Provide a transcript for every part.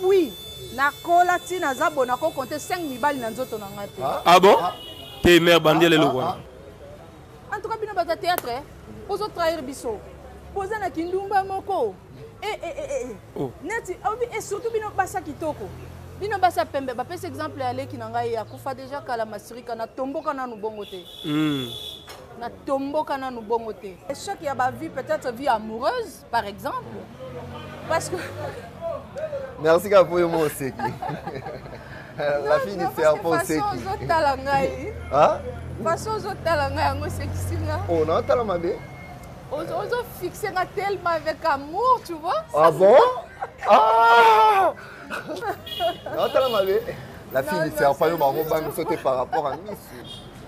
depuis nakola tina zabo nako compter 5 mibali na nzoto na ngate. Ah bon? T'es mère bandie le logo. En tout cas bino bata théâtre ozo trahir biso. Poza na kindumba moko. Neti et surtout bino basa kitoko. Bino basa pembe ba pese exemple ale kinanga ya kufa déjà kala masirika na tomboka na nubongo te. Na tomboka na nubongo te. Et chaque ya ba vie peut-être vie amoureuse par exemple. Parce que merci pour moi aussi. La fille ne sert pas aussi. Hein? Façon zotalanga ngo sekisinga. Oh non, talamabé. Ozo fixer tellement avec amour, tu vois? Ah bon? Ah! Non, talamabé. La fille ne sert pas au marron bang sauter par rapport à Miss.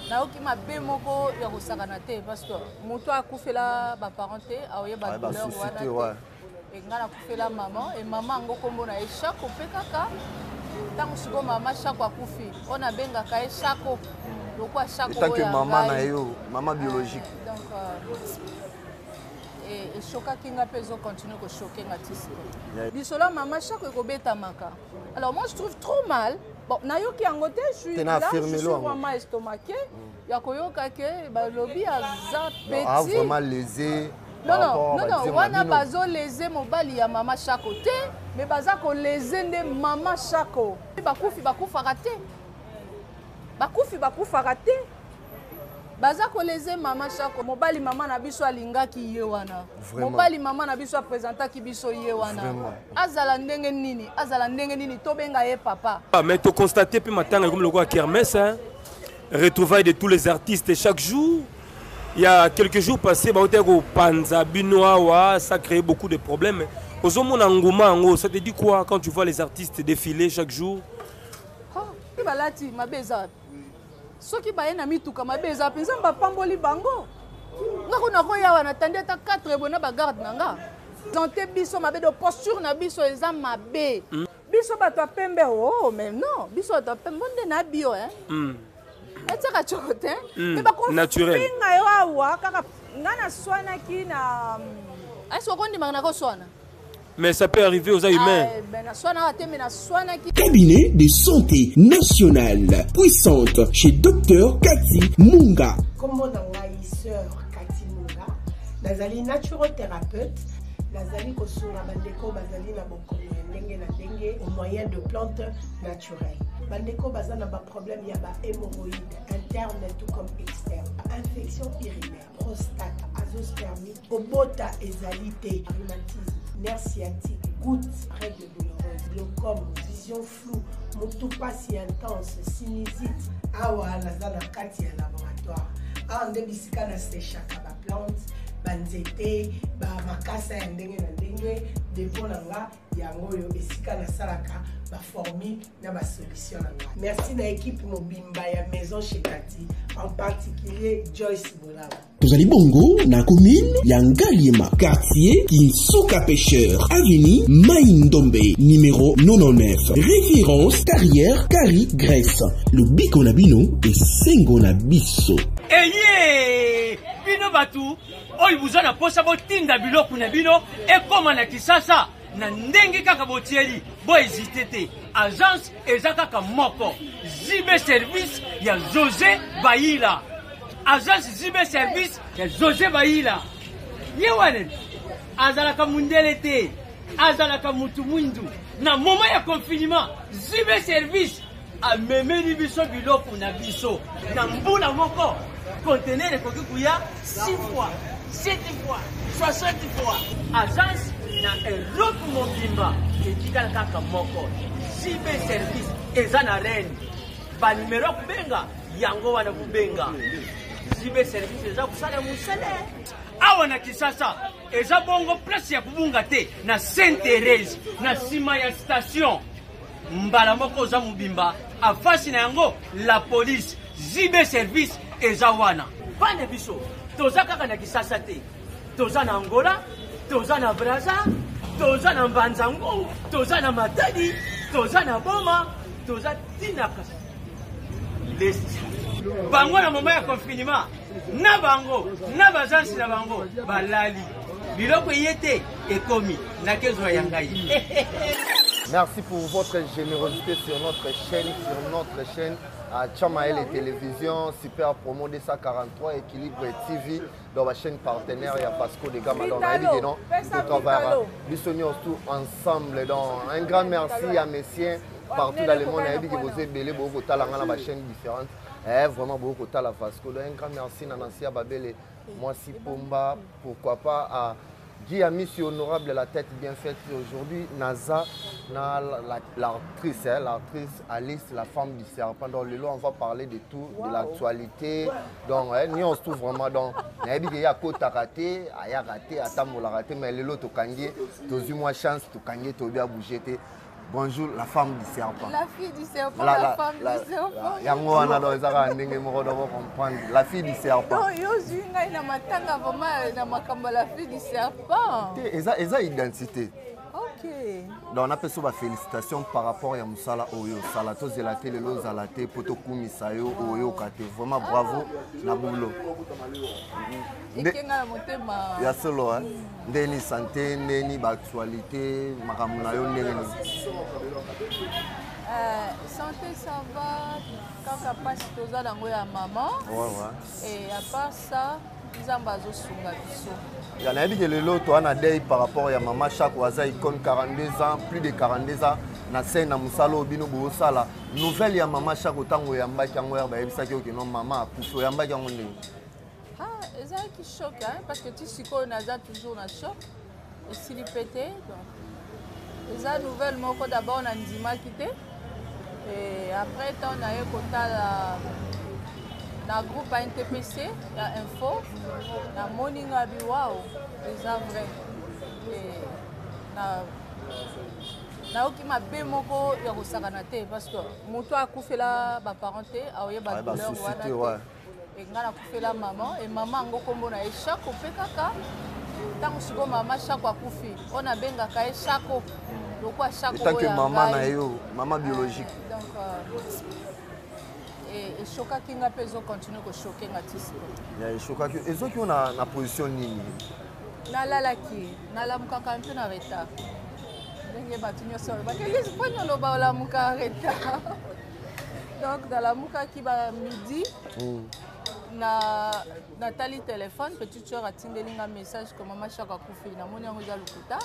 Naoki ma be moko ya kosakana te parce que moto akufela ba parenté aoye ba douleur wana. Et ngana kufela maman et maman ngo kombo na eshako pe kaka. Tango siko mama shako akufi. On a benga ka eshako. Lokwa shako. Tant que maman na yo, maman biologique. Donc et choka kinga peso continue ko choquer ngatisi. Bisola maman shako ko beta maka. Alors moi je trouve trop mal. Bon, nayoki angote, je suis là, je suis vraiment estomaqué. Yakoyoka ke ba lobby aza petit. Ah vraiment lésé. Non, wana bazo lésé mobali ya mama Shako te, mais baza ko lésé nde mama Shako. Bakufa raté. Bakufa raté. Baza ko lésé mama Shako, mobali mama na biso alingaki ye wana. Mobali mama na biso présenta ki biso ye wana. Azala ndenge nini to benga ye papa. Ah mais to constater puis matanga comme le roi Kermesse hein. Retrouvailles de tous les artistes chaque jour. Il y a quelques jours passés, Panza, Binoawa, ça crée beaucoup de problèmes. Ça te dit quoi quand tu vois les artistes défiler chaque jour? Ce qui va être mituka mabeza penza ba pamboli bango. Ngako nako yawa na tande ta 4 bona ba garde nanga. Zanté biso mabe de posture na biso eza mabe. Biso ba to pembe oh mais non, biso to pembe monde na bio hein. Naturel. Mais ça peut arriver aux humains. Cabinet de santé nationale puissante chez Dr Cathy Munga. Comme mon sœur Cathy Munga, nazali naturothérapeute, nazali kosura bandeko bazali na bokono ndenge na ndenge au moyen de plantes naturelles. Bandeko bazana ba problème ya ba hémorroïdes interne tout comme externe, infection urinaire, prostate, azoospermie, obota ezalité, rhumatisme, nerf sciatique, gouttes, règles douloureuses, glaucome, vision floue, motopathie intense, sinusite, awa nazana kati ya laboratoire. Ande bisika na séchaka ba plante, banzete, ba makasa ya ndenge na ndenge, depo nanga yango yo esika na salaka ba formi na ba solution nanga. Merci na équipe mobimba ya maison chez Cathy, en particulier Joyce Boulava. Tozali bongo na commune Yangaliema, quartier Kinsuka Pêcheur, avenue Maïndombe, numéro 99. Référence carrière Kari Grèce. Le biko na bino et sengo na biso. Eye bino batu oyi buzana posa botinda biloko na bino ekoma na kisasa na ndenge kaka botieli bo hésiter agence ezaka moko Zibe service ya José Baïla. Agence Zibe service ya José Baïla. Yewane azalaka mundele te, azalaka mutu mwindu na moment ya confinement Zibe service a memeli biso biloko na biso na mbula moko conteneur ekoki kuya 6 fois 7 fois 60 fois. Agence na eloko mobimba etikala kaka moko Zibe service eza na reine ba numero kubenga yango wana kubenga Zibe service eza kusala musele awa na kisasa eza bongo place ya kubunga te na Sainte Thérèse na sima ya station mbala moko za mubimba afasi na yango la police Zibe service eza wana bane biso toza kaka na kisasa te toza na Angola toza na Brazza toza na Mbanzango toza na Matadi toza na Boma toza tinaka lesti bango na moment ya confinement na bango na bazansi na bango balali biloko yete ekomi na kezo ya ngai Merci pour votre générosité sur notre chaîne. À Tchamaël et Télévision, Super Promo 243, Équilibre TV, dans la chaîne partenaire, il y a Pasco de Gama dans la vie, non? Nous sommes tous ensemble. Donc, un grand merci à messieurs partout dans le monde. Qui vous avez belé beaucoup de la chaîne différente. Vraiment beaucoup de la Pasco. Donc, un grand merci à Nancy Babel, moi si Pomba, pourquoi pas à Guy a mis sur honorable la tête bien faite aujourd'hui. Naza, l'actrice Alice, la femme du serpent. Donc, le on va parler de tout, de l'actualité. Donc, nous on se trouve vraiment dans. Il y a côté raté, il y a raté, attends, raté, mais le lot, tu as gagné, tu as eu moins chance, tu as gagné, tu as bien bougé. Bonjour, la femme du serpent. La fille du serpent, la femme du serpent. La fille du serpent. Non, yo zinga ina matanga vraiment na makambo la fille du serpent. Eza identité. OK. Donc on appelle ça félicitations par rapport à Moussala Oyo. Salato zelate lelo zalate poto kumisayo Oyo kate. Vraiment bravo na boulot. Ikenga na motema. Ya solo hein. Ndeni santé, ndeni ba actualité, makamuna yo ndeni. Santé ça va quand ça passe toza dango ya maman. Ouais. Et à part ça, nzamba zo sunga biso. Il y a des gens qui ont des par rapport à maman chaque oisa icône 42 ans, plus de 42 ans, na scène na musalo bino bo sala. Nouvelle ya maman chaque autant ya mbaki yango ya ba ebisa ki non maman akufa ya mbaki yango ndenge. Ah, ça qui choque hein parce que tu sais qu'on a toujours na choc. Et s'il est pété donc ça nouvelle moko d'abord on a ndima quitté et après on a eu contact dans le groupe NTPC, il y a info, dans le morning, waouh, c'est vrai. Et na oki mabe moko ya kosakana te parce que moto akufela ba parenté aoyeba douleur wana et nga nakufela maman et maman ngo kombo na chaque opekaka tant siko maman chaque akufi on a bengaka e chaque lokwa chaque tant que maman na yo maman biologique donc et choka kinga pezo continue ko choquer ngatisi ya choka ki ezo ki na position nini na lalaki na la mukaka mpe na retard ndenge batunyo solo ba kelisi ponyo lo ba la muka retard donc dans la muka ki ba midi na Nathalie téléphone petite sœur a tindeli nga message que maman chaka kufi na moni yango za lukuta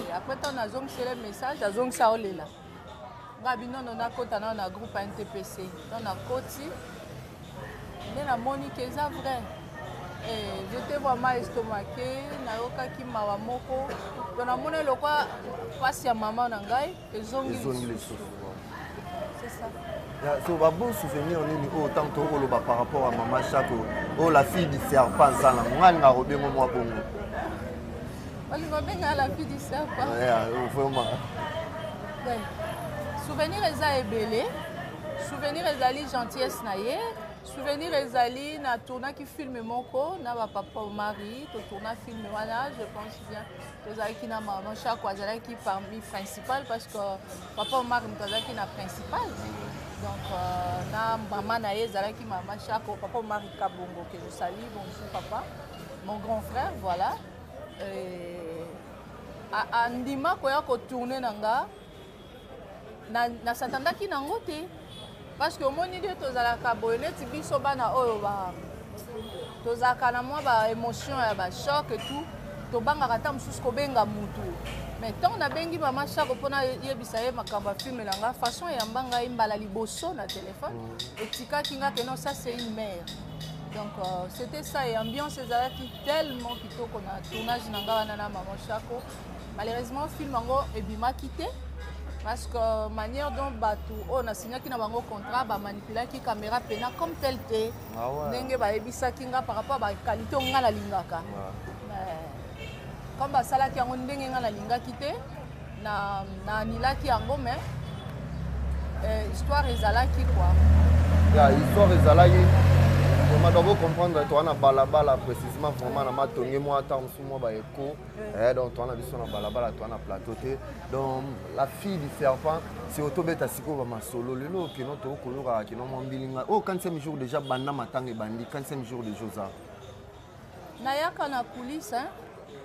et après tant na zong c'est le message azong sa olela Rabino na kota na groupe NTPC dans la côte mais la moni que ça vrai et j'étais vraiment estomaqué na yoka ki mawa moko dans la moni lokwa passe ya maman na ngai ezongi c'est ça so ba bon souvenir nini autant to koloba par rapport à maman Chako oh la fille du serpent ça na ngani nga robengo mwa bongo balingo benga la fille du serpent vraiment ouais. Souvenir eza ebele, souvenir ezali gentillesse na ye, souvenir ezali na tourna ki film moko na ba papa au mari, to tourna film wana, je pense bien. Tozali ki na maman chaque azali ki parmi principal parce que papa au mari mtazali ki na principal. Donc na maman na ye ezali ki maman chaque papa au mari Kabongo que je salue, bonjour papa. Mon grand frère, voilà. A ndima koya ko tourner nanga na satandaki nango te parce que omoni nde tozalaka boye neti biso bana oyo tozalaka na mwa ba émotion ya ba choc et tout tobangaka ata mosusu kobenga mutu mais ntango nabengi mama chako mpona yebisa ye makambo ya filme na nga façon eyamba ngai mbala liboso na téléphone etikaki nga ke non ça c'est une mère donc c'était ça et ambiance ezalaki tellement kitoko na tournage na nga wana na mama chako malheureusement film yango ebimaki te parce que manière dont Batou on a signé qui n'a pas contrat ba manipuler qui caméra pena comme tel te ndenge ba ebisa kinga par rapport à qualité on nga la lingaka comme ba sala ki on ndenge nga la lingaki te na nila ki yango mais histoire ezalaki quoi ya histoire ezalaki vraiment doit comprendre toi na balabala précisément vraiment na matonge moi temps moi ba écho donc toi na biso na balabala toi na plateau te donc la fille du serpent c'est autobeta siko ba masolo lelo que notre koloka que non mombilinga oh 45 jours déjà banda matanga bandi 45 jours de Josa na yaka na coulisse hein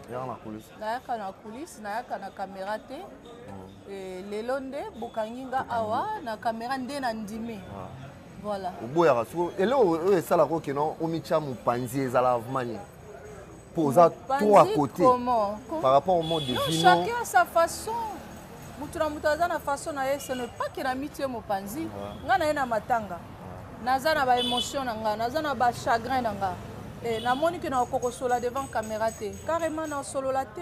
ya na coulisse na yaka na coulisse na yaka na caméra te lelo nde bokanginga awa na caméra nde na ndimi. Voilà. Oboyaka siko elo esalaka okeno omitia mopanzi ezala mani. Posa tout à côté. Comment? Par rapport au mode de vie. Chacun a sa façon. Mutuna mutaza na façon na ye, ce n'est pas que na mitie mopanzi. Nga na ye na matanga. Naza na ba émotion na nga, naza na ba chagrin na nga. Et na moni que na okoko sola devant caméra te. Carrément na solo la te.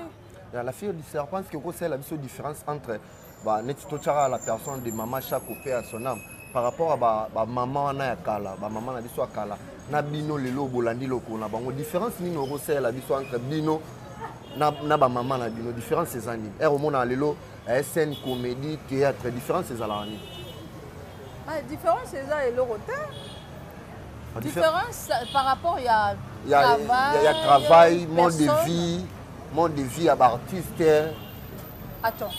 La fille du serpent, c'est que c'est la différence entre la personne de maman chaque coupé à son âme par rapport à maman na kala, maman na biso kala. Na bino lelo bolandi loko na bango différence ni no c'est la biso entre bino na ba maman na bino différence c'est ça ni. Et au monde lelo scène comédie théâtre différence c'est ça là ni. Ah différence c'est ça et le retard. Différence par rapport il y a travail, mode de vie. Monde de vie à l'artiste. Attends.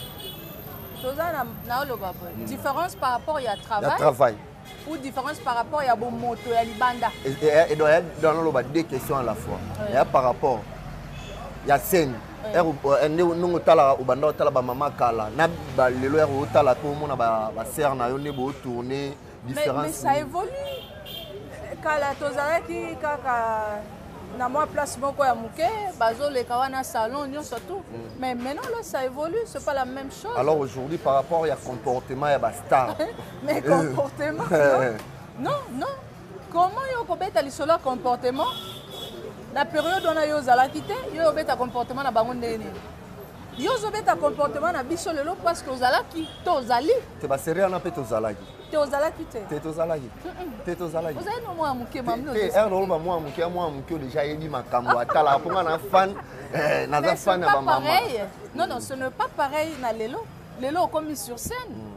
Différence par rapport à travail. Travail. Ou différence par rapport à bon moto et à l'ibanda. Et dans le deux questions à la fois. Il y a par rapport. Il y a scène. Nous tala au banda tala ba mama kala. Na ba lelo ero tala ko mona ba ser na yo ne bo tourner différence. Mais ça évolue. Kala tozala ki kaka na moi place moko ya muke bazo le kawana salon nyo surtout mais maintenant là ça évolue c'est pas la même chose. Alors aujourd'hui par rapport à comportement ya ba star mais comportement non comment yo ko beta lisolo comportement na période on a yo zala kité yo beta comportement na bango ndeni yo zo beta comportement na biso lelo parce que ozala ki tozali te ba sérieux na pe tozalaki te ozalaki te te tozalaki te tozalaki ozali no moi muke mamno te erno ba moi muke déjà yebi makambo atala ponga na fan na za fan na ba maman non ce n'est pas pareil na lelo comme sur scène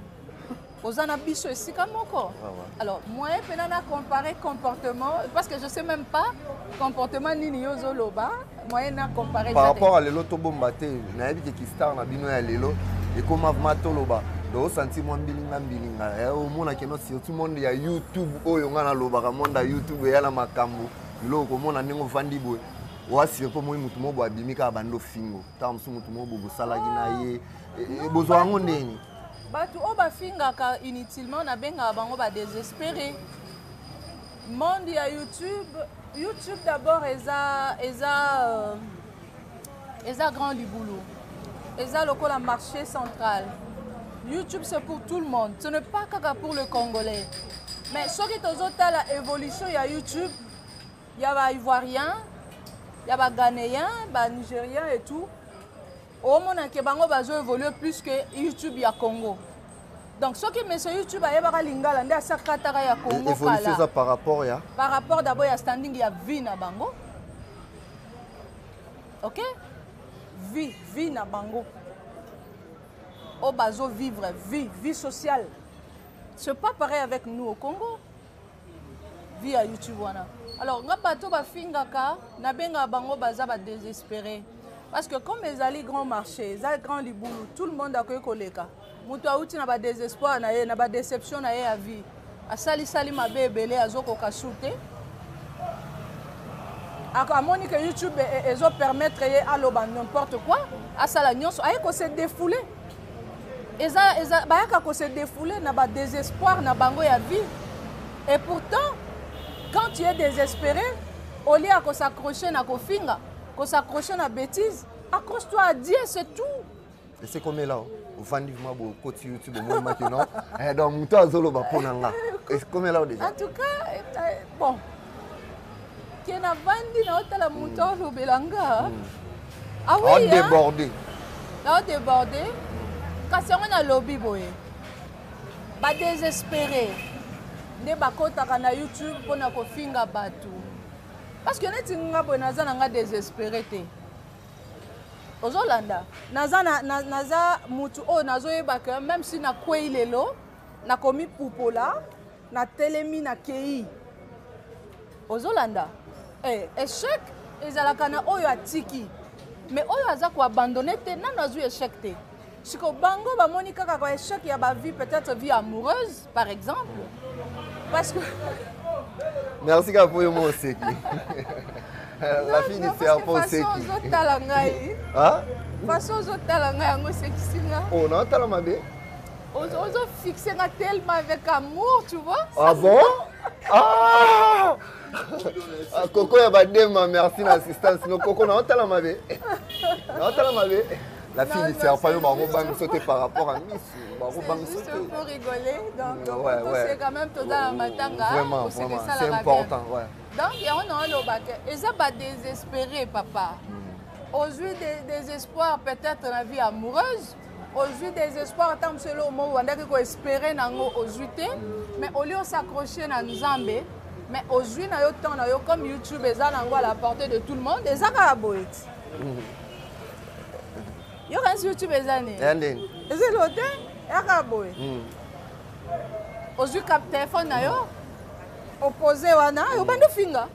ozana biso esika moko alors moi pena na comparer comportement parce que je sais même pas comportement nini yo zoloba moi na comparer par rapport à lelo to bomba te na yebi ki star na bino ya lelo et comment matoloba do senti mo mbilinga au mona keno si tout monde ya YouTube oyo ngana lobaka monde ya YouTube ya na makambo loko mona ningo vandi boy wasi po moi mutu mo bo abimika bando fingo ta msu mutu mo bo salaki na ye bozo ngo ndeni batu o bafingaka inutilement na benga bango ba désespéré monde ya YouTube d'abord eza grand libulu eza lokola marché central. YouTube c'est pour tout le monde, ce n'est pas kaka pour le Congolais. Mais ce qui est la évolution, il y a YouTube, il y a les Ivoiriens, il y a les Ghanéens, les Nigériens et tout. Au monde que bango bazo évoluer plus que YouTube il y a Congo. Donc ce qui met sur YouTube il y a lingala ndé sa katara ya Congo évolution ça par rapport ya par rapport d'abord il y a standing il y a vie na bango. OK? Vie na bango. Au bazo vivre vie sociale. C'est pas pareil avec nous au Congo. Vie à YouTube wana. Alors nga bato ba fingaka na benga bango baza ba désespéré. Parce que comme les ali grand marché, les grand libulu, tout le monde a koy koleka. Mutu auti na ba désespoir na ye na ba déception na ye à vie. Asali ma bébélé azoko ka shooter. À moni que YouTube ezo permettre à loba n'importe quoi, à sala nyonso ay ko se défouler. Eza bayaka ko se défouler na ba désespoir na bango ya vie. Et pourtant quand tu es désespéré, au lieu de s'accrocher na kofinga, de s'accrocher na bêtise, accroche-toi à Dieu, c'est tout. Et c'est comme là, vous vendez beaucoup côté YouTube moi maintenant. Et donc muto azolo ba ponanga. Et c'est comme là déjà. En tout cas, bon. Qui na vandi na otala muto lo belanga. Ah oui, on débordé. Là on débordé. Kasi on a lobby boye. Ba désespéré. Ne bakotaka na YouTube pona kofinga batu. Parce que neti nga boye naza nga désespéré te. Ozolanda naza mutu o nazoyeba que même si na kwei lelo na komi pupola na telemi na kei ozolanda échec ezalaka na oyo atiki mais oyo aza ko abandonner te nano azu échec te siko bango bamoni kaka ko échec ya ba vie peut-être vie amoureuse par exemple parce que merci ka pour moi aussi La fille du serpent aussi. Façon ozotala ngai. Hein? Façon ozotala ngai yango sekisinga. Oh, non, t'as la mabé. Ozo fixé nga tellement avec amour, tu vois. Ah bon? Ah! Coco ya badema, merci l'assistance. Non, Coco, non, t'as la mabé. Non, t'as la mabé. La fille du serpent, yo baro bang sauté par rapport à Miss. Baro bang C'est juste sauté. pour rigoler. Donc, Ouais. c'est quand même tout dans la matanga. Vraiment, c'est important, ouais. Donc, on a le bac. Et ça va désespérer, papa. Aujourd'hui, des espoirs peut-être dans la vie amoureuse. Aujourd'hui, des espoirs, tant que c'est le mot où on a qu'on espérer aujourd'hui. Mais au lieu de s'accrocher dans Nzambe, mais aujourd'hui, comme YouTube est à la portée de tout le monde, et ça va à boire. Il y a un YouTube est années. Et c'est l'autre, et ça va à boire. Aujourd'hui, cap téléphone, opposé, wana, il y a un finger.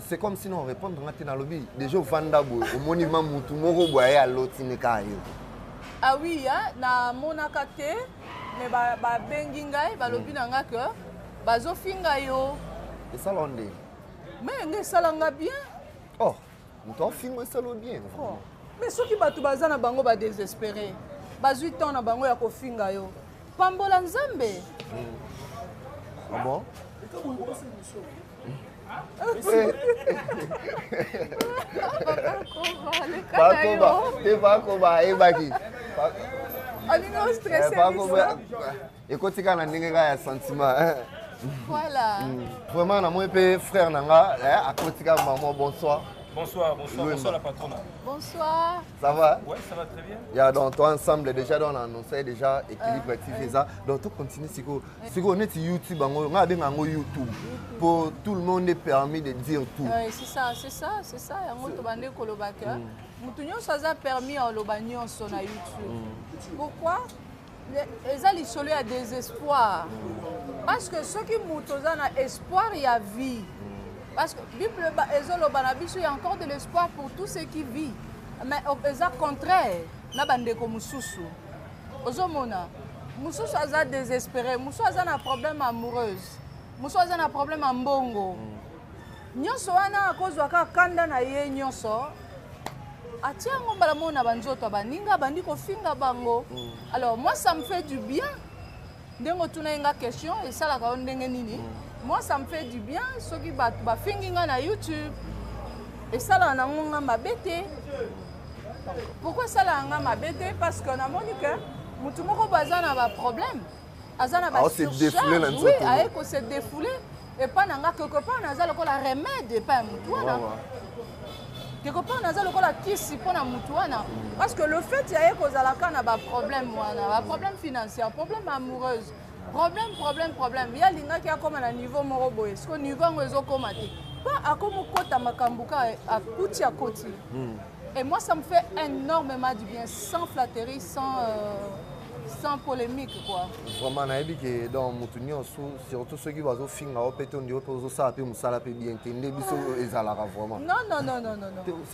C'est comme si on répond dans le lobby. Déjà, au Fandabo, au monument Moutoumoro, boye à l'autre, ah oui, na monakate, mais ba bengingai, ba lobi nanga que bazo finga yo. Et ça l'on dit. Mais nge salanga bien. Oh, on t'en filme ça l'on bien. Mais ceux qui batu bazana bango ba désespéré. Bazu temps na bango ya ko finga yo. Pambola Nzambe. Ah bon? Voilà. Vraiment, mon frère Nanga, à Kotika, maman, bonsoir. Bonsoir la patronne. Bonsoir. Ça va? Ouais, ça va très bien. Il y a donc toi ensemble déjà on a annoncé déjà équilibre actif ça. Donc tu continues si on est sur YouTube, on a bien YouTube pour tout le monde est permis de dire tout. Oui, c'est ça. On to bande kolobaka. Mutunyo ça a permis en lobanyon sur YouTube. Pourquoi? Les solo à désespoir. Parce que ceux qui mutoza na espoir il y a vie. Parce que Bible il y a encore de l'espoir pour tous ceux qui vivent. Mais au contraire, na bandeko mususu. Ozomona, mususu aza désespéré, mususu aza na problème amoureuse. Mususu aza na problème mbongo. Nyonso wana akozwa ka kanda na ye nyonso. Atia ngombala mona banzoto baninga bandi ko finga bango. Alors moi ça me fait du bien. Ndengo tuna nga question et ça la ka ndenge nini. Moi, ça me fait du bien, ceux qui battent finginga na YouTube. Et ça, là, on a ma bête. Pourquoi ça, là, on a ma bête? Parce qu'on a mon cœur. Tout le monde a un problème. C'est défoulé, là. Oui, on s'est défoulé. Et pas quelque part, on a le remède. Et pas quelque part, on a le kiss pour la moutouana. Parce que le fait, il y a un problème, un problème financier, un problème amoureux. Problème. Il y a des gens qui sont comme à niveau morobo. Est-ce que niveau est comme pas à comme kota makambuka à kouti à koti. Et moi ça me fait énormément du bien, sans flatterie, sans polémique quoi. Vraiment naïbi que dans Moutounio surtout ceux qui vont finir au péton du opposé ça peut musala peut bien entendre biso ezalara vraiment. Non.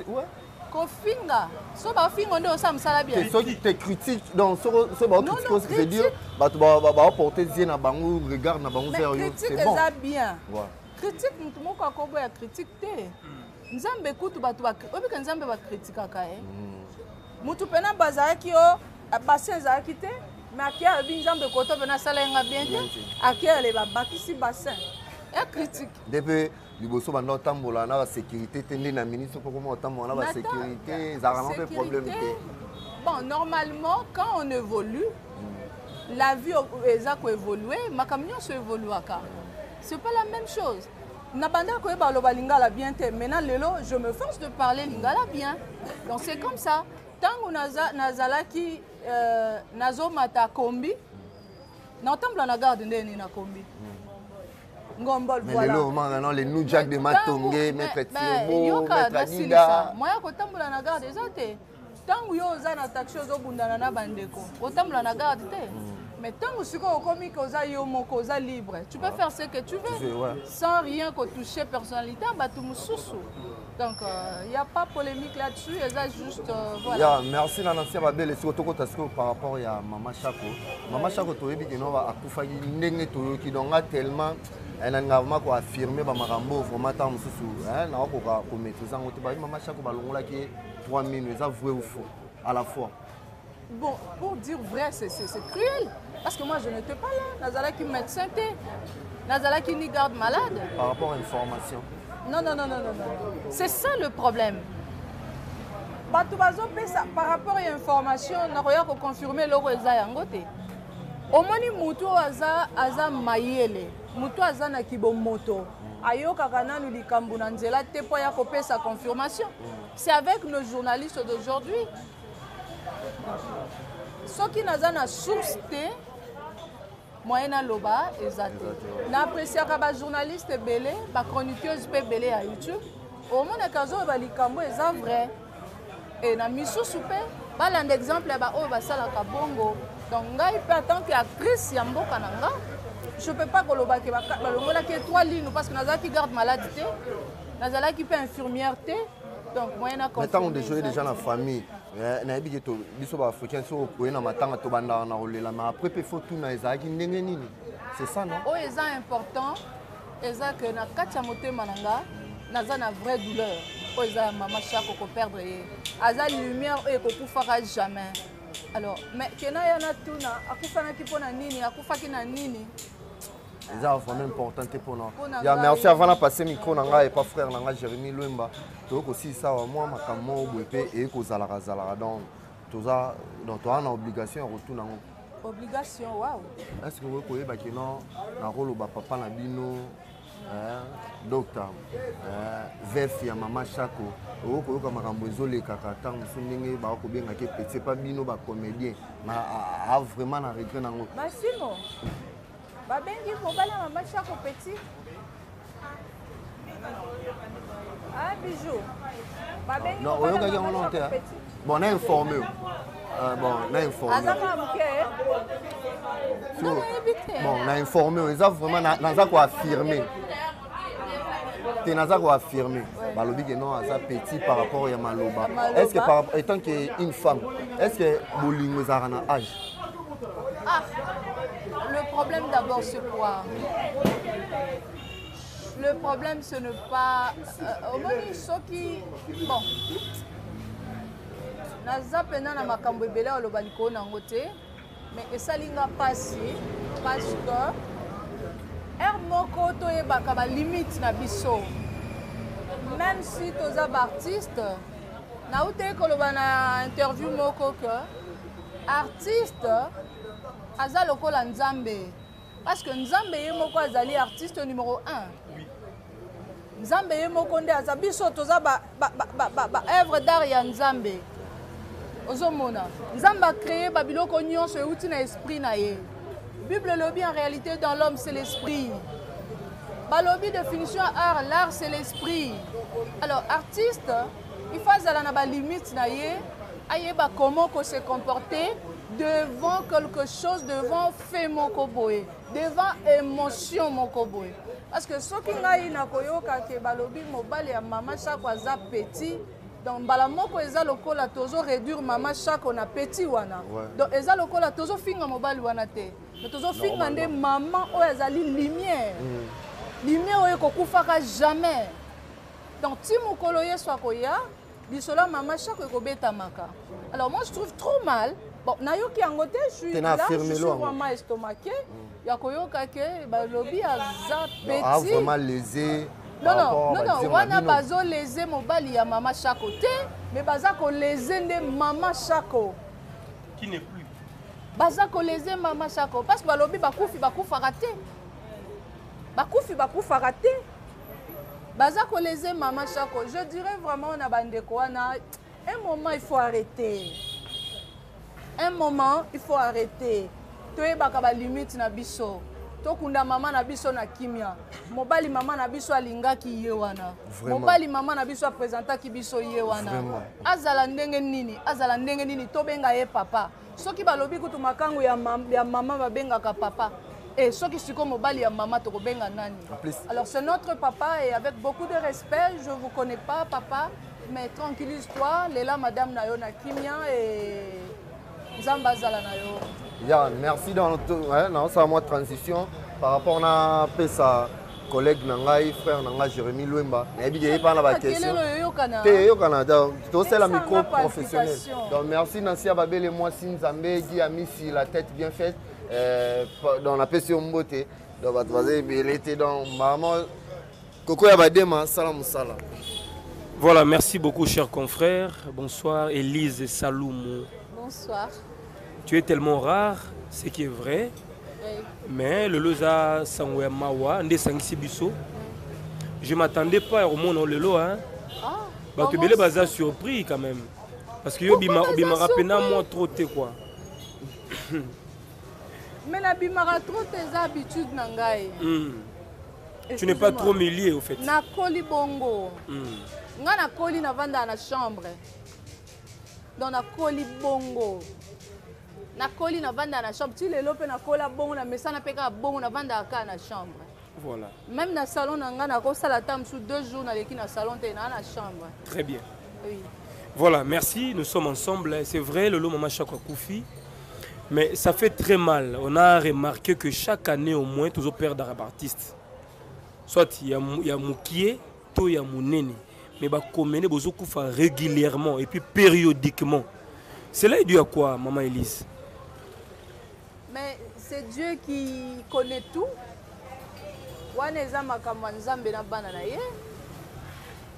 Ouais. Kofinga, so ba finga on dit ça me sala bien. Ceux qui te critiquent donc ce ba critique ce que je veux dire, ba porter bien na bango regard na bango vers eux, c'est bon. C'est bien. Critique mutu moko akobo ya critique te. Nzambe kutu batu ba obi ka nzambe ba critique ka mutu pena bazaki o bassin zaki te, mais akia bi nzambe koto pena sala nga bien te, akia le ba bakisi bassin. Et critique. Depuis liboso bando tambola na sécurité tende na ministre pour comment tambola na sécurité ça vraiment fait problème. Bon, normalement quand on évolue la vie ezako évoluer makamnyo se évolue aka. C'est pas la même chose. Nabanda ko ba loba lingala bien te. Maintenant lelo je me force de parler lingala bien. Donc c'est comme ça. Tango nazalaki nazo mata kombi. Na tambla na garde ndeni na kombi. Ngombol voilà. Mais non les nous Jack de Matongé, maître Timo, maître Adida. Moi ya ko tambla na garde ezate. Tango yo za na taxi zo bundana na bandeko. O tambla na garde te. Mais tant que tu es libre, tu peux faire ce que tu veux, sans rien que toucher personnalité, tu Donc, il n'y a pas polémique là-dessus, et ça juste, voilà. Merci Nancy Babel, et surtout par rapport à Maman Chako. Maman Chako, tu as dit que nous avons qui tellement engagement pour affirmer que Marambo vraiment tant pour maîtriser. Maman Chako, qui 3 minutes, ça vrai ou faux à la fois. Bon, pour dire vrai, c'est cruel. Parce que moi, je n'étais pas là. Nazala qui médecin, Nazala qui ni garde malade. Par rapport à l'information. Non. C'est ça le problème. Par rapport à l'information, on a confirmé le résultat yangote. Au moins, mutu aza mayele, mutu aza na kibomoto. Ayoka kana nous likambu na nzela te po ya kopesa sa confirmation. C'est avec nos journalistes d'aujourd'hui. Ceux qui n'ont pas source, moyen loba exact. N'apprécie pas les journalistes belé, les chroniqueuses belé à YouTube. Au moins les casos balikambo est vrai. Et na miso soupe, ba l'un d'exemple ba o ba sala ka bongo. Donc ngai peut tant qu'actrice ya mboka nanga, je peux pas koloba ke ba longola ke 3 lignes parce que naza qui garde maladie, naza qui peut infirmière. Donc moyen à confirmer. Maintenant on déjouer déjà la famille. Na ebi to biso ba africain so ko na matanga to banda na rolela mais après il faut tout na ezaki ndenge nini. C'est ça non? Oh eza important. Eza que na katia motema nanga naza na vraie douleur. Oh eza Maman Chako ko perdre aza lumière e ko kufaka jamais. Alors mais kena yana tuna akufana kipona nini akufaki na nini? C'est vraiment important pour nous. Merci avant de passer le micro, et pas frère Jérémy Louemba. Donc aussi ça, moi, ma camo, et que Zalara. Donc, tu as une obligation de retourner. Obligation, waouh. Est-ce que vous pouvez dire que non, na rôle papa Nabino, docteur, VF ya Maman Chako, vous pouvez dire que Marambo Zolé Kakata, Moussouningue, c'est pas Bino, comédien, mais a vraiment un regret. Massimo. Babengi mobali ya Maman Chako petit. Ah bijou. Babengi mobali ya Maman Chako petit. Bon, on est informé. On est informé. Ils ont vraiment affirmé. Tu as affirmé. Balobi que non, ça petit par rapport à Maloba. Est-ce que étant qu'une femme, est-ce que Bolingo a un âge? Ah, le problème d'abord c'est quoi? Le problème ce n'est pas au moins ceux qui bon. Naza pena na makambo ebele olobaliko na ngote mais esalinga passi parce que moko toyebaka ba limite na biso même si toza ba artiste na ute koloba na interview moko que artiste aza lokola nzambe parce que nzambe ye moko azali artiste numéro 1 nzambe ye moko nde aza biso toza ba œuvre d'art ya nzambe ozomona nzambe a créé babiloko nyonso euti na esprit na ye Bible lobby en réalité dans l'homme c'est l'esprit balobi définition art l'art c'est l'esprit alors artiste il faut azala na ba limite na ye ayeba comment ko se comporter devant quelque chose devant fait moko boye devant émotion moko boye parce que soki ngai na koyoka ke balobi mobali ya Maman Chako aza petit donc bala moko eza lokola tozo réduire Maman Chako na petit wana donc eza lokola tozo finga mobali wana te mais tozo finga nde maman oyo ezali lumière lumière oyo kokufaka jamais donc ti mokolo yeso akoya bisola Maman Chako ekobetamaka alors moi je trouve trop mal bon nayoki yango te je suis là je suis vraiment estomaqué ya koyoka ke balobi aza petit vraiment lésé. Non, wana bazo lésé mobali ya Maman Chako te, mais baza ko lésé nde Maman Chako. Qui n'est plus. Baza ko lésé Maman Chako parce que balobi bakufa raté. Bakufa raté. Baza ko lésé Maman Chako. Je dirais vraiment na bandeko wana un moment il faut arrêter. Un moment il faut arrêter. Toyebaka ba limite na biso. Tokunda mama na biso na kimia mobali mama na biso alingaki ye wana mobali mama na biso apresentaki biso ye wana azala ndenge nini tobenga ye papa soki balobi kutu makango ya mama babengaka papa Et ce qui est comme au bali à maman to benga nani. Alors c'est notre papa et avec beaucoup de respect, je vous connais pas papa, mais tranquillise-toi, Léla madame Nayona Kimia et Zambazala Nayo. Yeah, merci dans ça moi transition par rapport à sa collègue Nangai, frère Nanga Jérémy Louemba. Et bien il parle la question. T'es au Canada, c'est la micro professionnelle. Donc merci Nancy Ababel et moi Sinzambe qui a mis la tête bien faite. Dans la passion beauté donc il était dans maman Koko Yabadema salam salam. Voilà, merci beaucoup chers confrères. Bonsoir Élise et Saloum. Bonsoir. Tu es tellement rare, ce qui est vrai. Oui. Mais le loza sangwe mawa nde sangisi biso. Je m'attendais pas au monde le lo hein. Ah. Bah tu belé baza surpris quand même. Parce que yo bima rapena moi trop té quoi. Mais la bimara trop tes habitudes nangai. Tu n'es pas trop milieu au fait. Na koli bongo. Nga na koli na vanda na chambre. Donc na koli bongo. Na koli na vanda na chambre. Tu le lope na kola bongo na mesa na peka bongo na vanda ka na chambre. Voilà. Même na salon na nga na ko sala tam sous 2 jours na leki na salon te na chambre. Très bien. Oui. Voilà, merci, nous sommes ensemble. C'est vrai, le lot Mama Chakwa Koufi. Mais ça fait très mal. On a remarqué que chaque année au moins, toujours perdre un artiste. Soit il y a Moukié, toi il y a Mounene. Mais bah comme on régulièrement et puis périodiquement. Cela est dû à quoi, Maman Élise? Mais c'est Dieu qui connaît tout.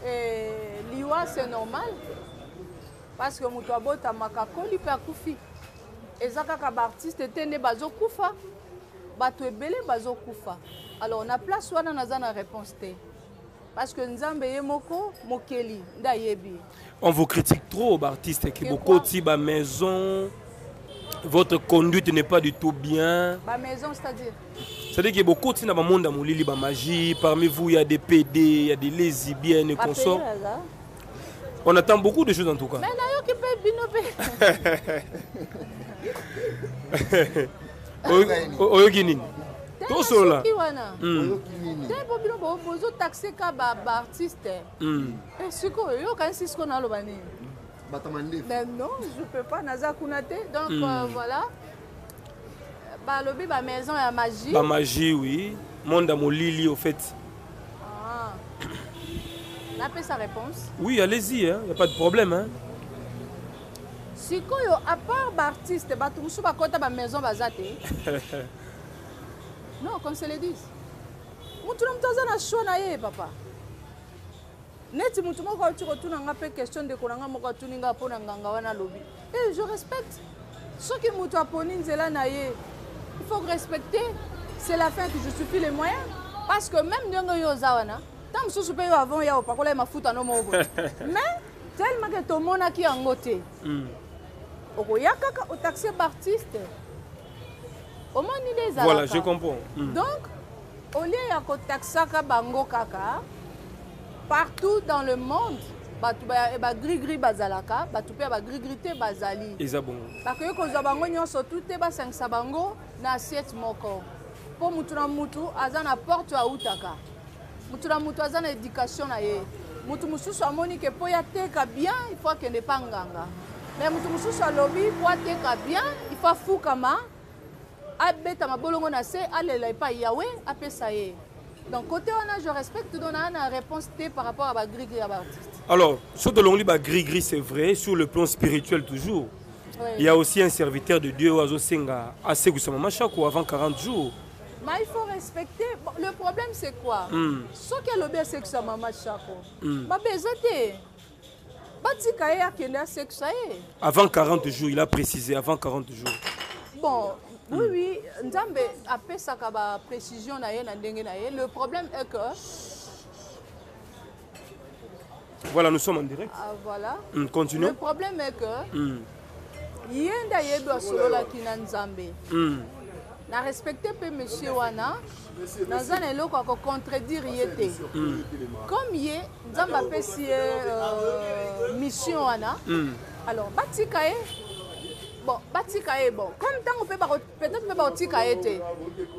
Et liwa c'est normal. Parce que Moutouabo Tamaka Koli Koufi. Et ça, quand l'artiste était né, bazo kufa, bato ebele bazo kufa. Alors on a place soit dans la réponse T. Parce que Nzambe yemoko mokeli nda yebi. On vous critique trop, artistes, qui beaucoup de ba maison, votre conduite n'est pas du tout bien. Ba maison, c'est-à-dire? C'est-à-dire qu'il y a beaucoup de monde dans mon ba magie. Parmi vous, il y a des PD, il y a des lesbiennes et consorts. On attend beaucoup de choses en tout cas. Mais là, qui peut binopé. Oyokinin. Tout cela. Taxé kaba artiste. Et ce que yo quand c'est ce qu'on a le bani. Mais non, je peux pas naza kunate. Donc voilà. Ba lobi ba maison ya magie. Ba magie oui. Monde à mon lili au fait. Ah. On a fait sa réponse. Oui, allez-y, il n'y a pas de problème. Hein. Si à part l'artiste, tu as une maison bazate. Non, comme c'est le dit. Tu n'as pas choix, papa. Net mutu moko tu retournes en appel question de konanga moko tuninga pona nganga wana lobi. Et je respecte. Ce qui mutu aponi nzela na ye. Il faut respecter. C'est la fin que justifie les moyens. Parce que même ndongo yo zawana, tant que je peux avant ya opakola ma foot no moko. Mais tellement que tout le monde a qui en côté. Au taxi artiste. Au moins ni des. Voilà, je comprends. Donc au lieu de taxaka bango kaka partout dans le monde, batu ba gris bazalaka, batu pe ba gris te bazali. Ezabongo. Parce que ko za bango nyonso tout te ba 5 bango na assiette moko. Pour mutu na mutu azana porte a utaka. Mutu na mutu azana éducation na ye. Mutu mususu amoni ke po ya teka bien, il faut que ne pas nganga. Mais mutu mususu alobi po teka bien, il faut fukama. Abeta mabolongo na se alela pa yawe apesa ye. Donc côté on a je respecte donne une réponse T par rapport à la gris à l'artiste. Alors, sur de l'ongli gris c'est vrai sur le plan spirituel toujours. Oui. Il y a aussi un serviteur de Dieu Oazo Senga assez Goussamama Chako avant 40 jours. Mais il faut respecter. Bon, le problème c'est quoi? Ce qui est le bien c'est que ça Mama Chako. Ma bezate. Batika ya kenda c'est ça. Avant 40 jours, il a précisé avant 40 jours. Bon, oui, Nzambe a fait sa précision na ye na ndenge na ye. Le problème est que voilà, nous sommes en direct. Voilà. Continue. Le problème est que yenda yedo solo la kina Nzambe. Na respecter pe monsieur wana. Nazana eloko ko contredire yete. Comme yé Nzambe a fait mission wana. Alors batika ye bon, batika est bon. Comme tant on peut peut-être peut batika été.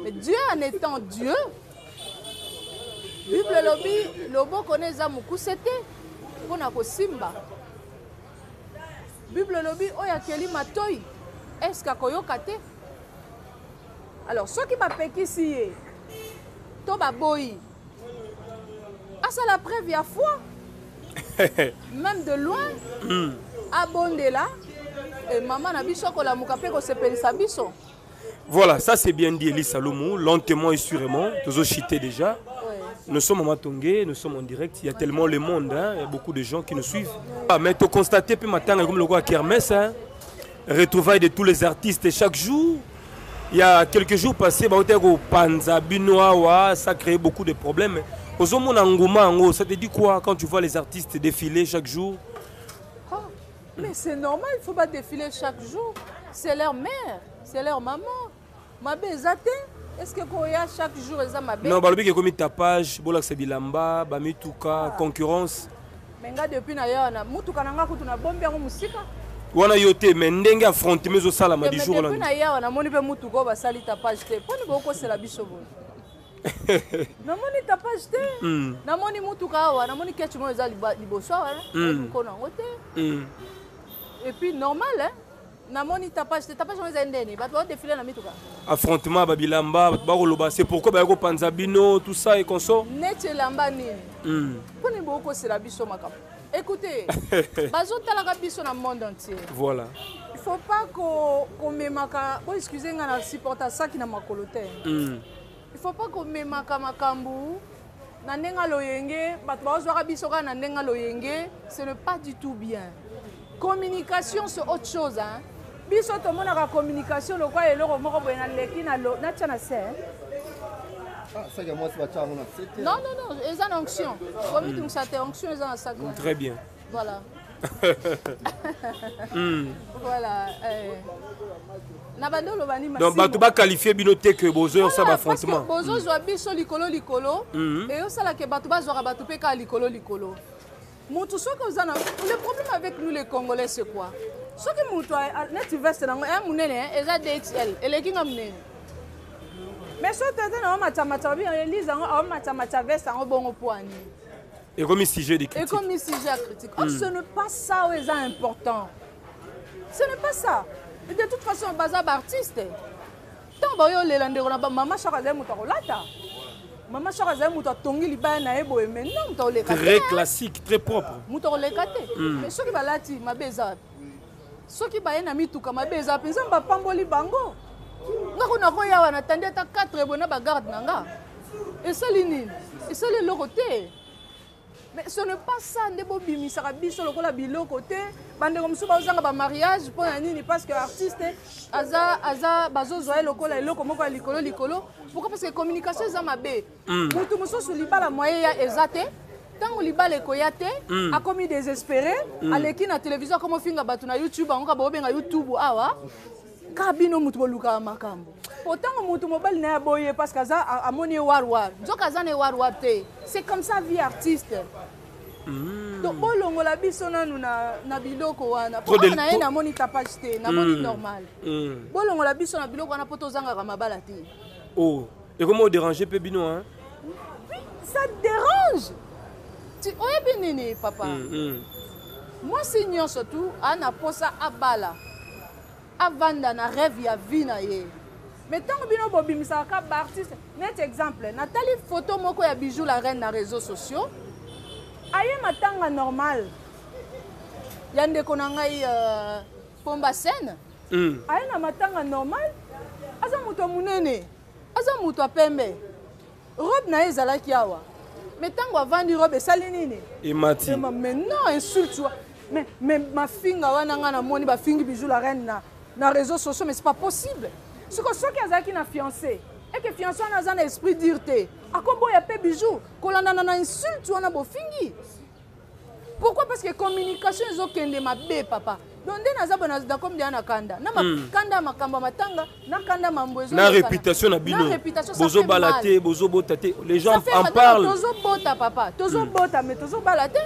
Mais Dieu en étant Dieu, Bible lobby, lobo connaît za mukusete pour na ko simba. Bible lobby oya keli matoi. Est-ce que koyoka te? Alors ceux qui m'appellent ici, to baboyi. Ah c'est la preuve il y a foi. Même de loin. Abondela et maman na biso ko la mukape ko sepelisa biso. Voilà, ça c'est bien dit Elie Salomon, lentement et sûrement, tous chité déjà. Nous sommes à Matongé, nous sommes en direct, il y a tellement le monde, hein, il y a beaucoup de gens qui nous suivent. Ah, mais tu constates puis maintenant comme le roi Kermesse, hein, retrouvailles de tous les artistes et chaque jour. Il y a quelques jours passés, Panza, Binoawa, ça crée beaucoup de problèmes. Ça te dit quoi quand tu vois les artistes défiler chaque jour? Mais c'est normal, il ne faut pas défiler chaque jour. C'est leur mère, c'est leur maman. Ma bézate, est-ce que quand il y a chaque jour, ils ont ma bézate? Non, il y a comme tapage, Bolak Bilamba, Bamituka, concurrence. Mais depuis d'ailleurs, Mutuka nanga kutuna bombe en musique. Wana yote, mais ndenge affronté mais au salam du jour là. Depuis d'ailleurs, on a moni pe Mutuka ba sali tapage te. Poni boko c'est la bisobo. Na moni tapage te. Na moni Mutuka wa, na moni ketchu mo za liboso wa. Ko na ngote. Et puis normal hein. Namoni tapage on les ndeni ba to défiler na mituka. Affrontement babilamba ba c'est pourquoi ba ko panzabino tout ça et consort. Nete lamba nini. Poni boko c'est la biso makap. Écoutez, bazo talaka biso na monde entier. Voilà. Il faut pas qu'on memaka, oh excusez nga na supporta ça qui na makolote. Il faut pas qu'on memaka makambu na ndenga loyenge, bato bazo ka biso ka na ndenga loyenge, ce n'est pas du tout bien. Communication c'est autre chose hein. Biso to mona ka communication lo kwa eloko moko boyena leki na tchana se. Ah, ça que moi c'est pas on a c'était. Non, ils ont onction. Comme tu me sais onction ils ont ça. Très bien. Voilà. Voilà. Nabando lo bani masimo. Donc bato ba qualifier binoté que bozo ça ba affrontement. Bozo zo biso likolo et yo sala ke bato ba zo bato pe ka likolo. Mutu soko uzana le problème avec nous les Congolais c'est quoi? Ce que mutu net veste na un munene eza DXL eleki nga munene. Mais ce que na matamacha bien Elise en matamacha veste en bongo poani. Et comme sujet de critique. Et comme sujet critique. Oh, ce n'est pas ça où est important. Ce n'est pas ça. Et de toute façon bazar artiste. Tant boyo le lande on a maman chakaze mutu kolata. Maman chakaze mutu tongi libaya na ebo mais non mutu le kate. Très classique, très propre. Mutu le kate. Mais ce qui balati mabeza. Ce qui ba na mituka mabeza penza ba pamboli bango. Ngako na ko yawa na tande ta 4 bona ba garde nanga. Et ça linine. Et ça le côté. Mais ce n'est pas ça ndebo bimisaka biso lokola biloko te. Bande comme ça ba uzanga ba mariage pour nini parce que artiste aza bazozo lokola eloko moko likolo. Pourquoi parce que communication za mabe. Mutu mususu libala moyen ya ezate. Tant on libala ekoyate a commis désespéré aleki na télévision comme finga batu na YouTube on ka bobenga YouTube awa. Kabino mutu boluka makambo. Pourtant mutu mobile na boye parce que ça amoni war. Nzoka za ne war te. C'est comme ça vie artiste. Donc bolongo la biso nanu na biloko wana. Pour na na moni tapage te, na moni normal. Bolongo la biso na biloko wana poto zanga ka mabala te. Oh, et comment déranger pe bino hein? Oui, ça te dérange. Tu oyebi nini papa? Moi signor surtout ana posa abala. Avanda na rêve ya vie na ye. Mais tant bino bobimisa ka ba artiste, net exemple, Nathalie photo moko ya bijou la reine na réseaux sociaux. Aye matanga normal. Yande konangai pomba scène. Aye na matanga normal. Aza muto munene. Aza muto pembe. Robe na ezalaki awa. Mais tango avandi robe sali nini? Et Mati. Mais non, insulte. Mais ma finga wana ngana moni ba fingi bijou la reine na réseaux sociaux mais c'est pas possible. Ce que ceux qui azaki na fiancé et que fiancé na za na esprit dirté. Akombo ya pe bijou, kolanda na insulte wana bo fingi. Pourquoi? Parce que communication ezo kende mabe papa. Donc naza bona d'accord bien na kanda. Na kanda makamba matanga, na kanda mambozo. Na réputation na bino. Bozo balate, bozo botate. Les gens en parlent. Tozo bota papa, tozo bota mais tozo balate.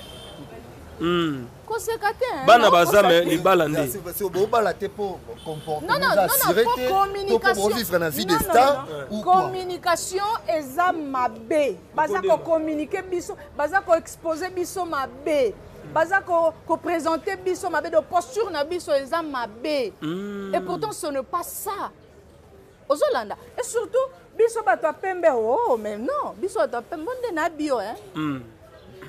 koseka te bana baza mais libala nde c'est au bala te pour comporter non vivre na vie de star ou communication eza mabe baza ko communiquer biso baza ko exposer biso mabe baza ko présenter biso mabe de posture na biso eza mabe et pourtant ce n'est pas ça ozolanda et surtout biso bato pembe oh mais non biso bato pembe nde na bio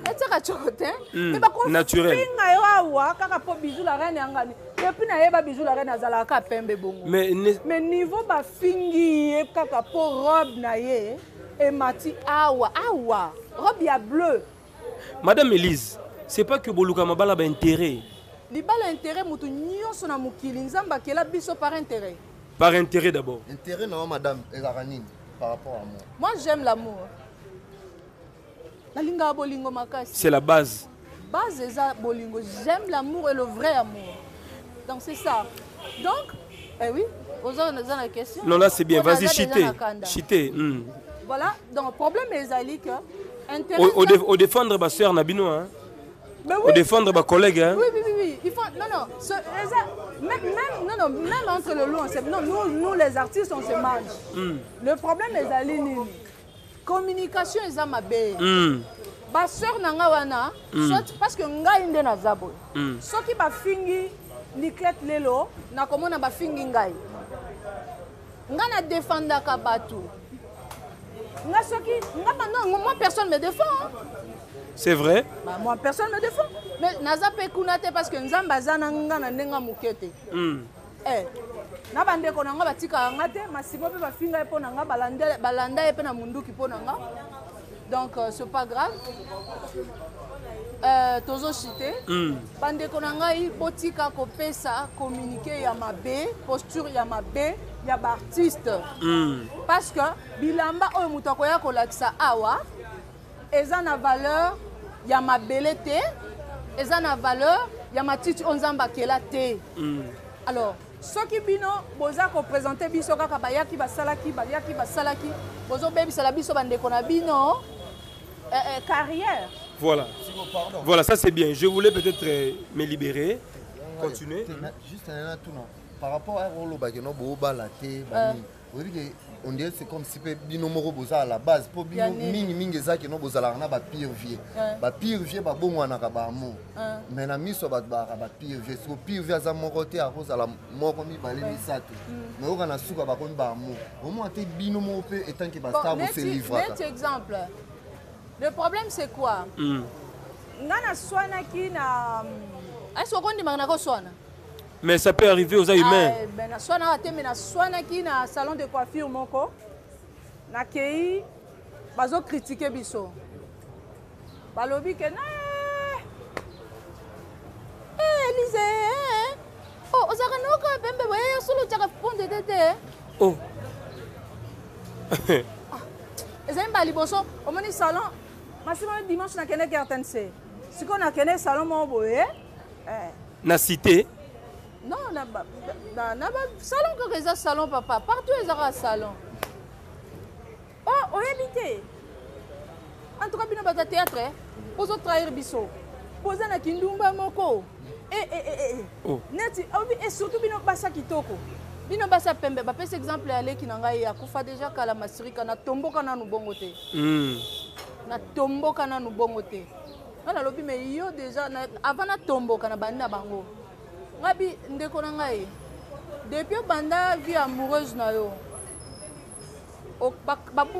etika chokote mais naturel pinga yo awa kaka po bijou la reine yangani depuis na yeba bijou la reine azalaka pembe bongo mais niveau ba fingi ye kaka po robe na ye et mati awa robe ya bleu. Madame Elise, c'est pas que boluka mabala ba intérêt libala intérêt mutu nyonso na mukili nzamba kela biso par intérêt. Par intérêt d'abord. Intérêt non madame Ezaranine par rapport à moi j'aime l'amour. C'est la base. Base eza bolingo, j'aime l'amour et le vrai amour. Donc c'est ça. Donc oui, vous avez la question. Non là c'est bien, vas-y chiter. Voilà, donc le problème est que au défendre ma soeur Nabino hein. Mais oui. Au défendre ma collègue hein. Oui. Il faut même entre le loup, nous les artistes on se mange. Le problème est communication est à ma belle. Ma soeur nanga wana, parce que ngai nde na zabo. Soki ba fingi liklet lelo, na komona ba fingi ngai. Nga na défendre ka batu. Nga soki, moi personne me défend. C'est vrai? Bah, moi personne me défend. Mais naza pe kunate parce que nzamba zana nga na ndenga mukete. Na bande ko nanga batika ngate masibo pe ba finga epo nanga balanda epe na munduki po nanga. Donc c'est pas grave. Tozo cité. Bande ko nanga i botika ko pesa communiquer ya mabe, posture ya mabe, ya ba artiste. Parce que bilamba oyo muto ko ya ko lakisa awa eza na valeur ya mabele te, eza na valeur ya matiti onzamba kela te. Alors soki bino boza ko présenter biso kaka bayaki basalaki bozo bebi sala biso bande ko na bino carrière. Voilà, ça c'est bien. Je voulais peut-être me libérer. Continuer. Juste un tout non. Par rapport à Rolo Bageno Boba Laté, on dirait c'est comme si bino moro boza à la base pour bino mingi zaki no boza la na ba pire vieux ba bongo na ka ba amour mais na miso ba pire vieux so pire vieux za moko te a rosa la moko mi balé misato mais on na suka ba ko ba amour au moins te bino mo pe etant que ba star vous se livre net exemple. Le problème c'est quoi? Ngana swana ki na est-ce qu'on dit mangana ko swana? Mais ça peut arriver aux humains. Ben na swana ki na salon de coiffure moko. Na kei bazo critiquer biso. Balobi ke na Elise. Oh, ozaka noko pembe boye solo tshaka ponde tete. Oh. Ezemba liboso, omoni salon. Masima dimanche na kene RTNC. Siko na kene salon mo boye. Na cité. Non, salon que les salon papa, partout ils ont un salon. Oh, évité. En tout cas, bino bata théâtre, pour trahir biso. Poser na kindumba moko. Neti, et surtout bino basa kitoko. Bino basa pembe, ba pese exemple ale ki nanga ya kufa déjà kala masirika na tomboka na nubongote. Na tomboka na nubongote. Na lobi me yo déjà avant na tomboka na banda bango. Ngabi ndeko na ngai depuis banda vie amoureuse na yo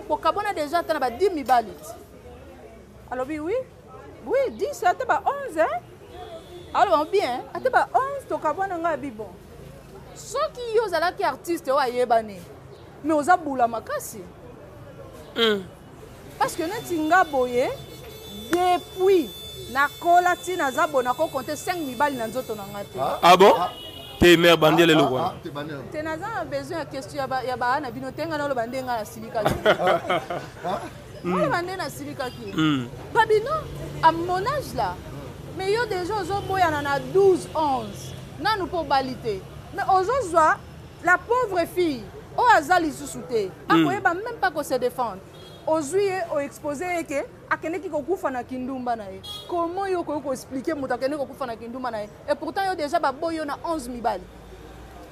okabona déjà tana ba 10 mibali alors oui 10 ate ba 11 hein alors bien ate ba 11 to kabona ngai bon soki yo zalaki artiste wa yebane mais oza bula makasi parce que neti nga boye depuis na kola tina zabo na ko compter 5 mibali na nzoto na ngate. Ah bon? T'es mère bandele le quoi? T'es naza besoin de question ya ba na bino tenga na lo bandenga na silika ki. Lo bandena na silika ki. Babino à mon âge là. Mais yo déjà ozo boya na 12 11. Na nous pour balité. Mais ozo la pauvre fille o azali susute. Akoyeba même pas ko se défendre. ozwi ye oexpose ye ke akendeki kokufa na kindumba na ye. Comment yo koki koexplike moto akendeki kokufa na kindumba na ye? Et pourtant yo déjà baboyi yo na 11 mibali.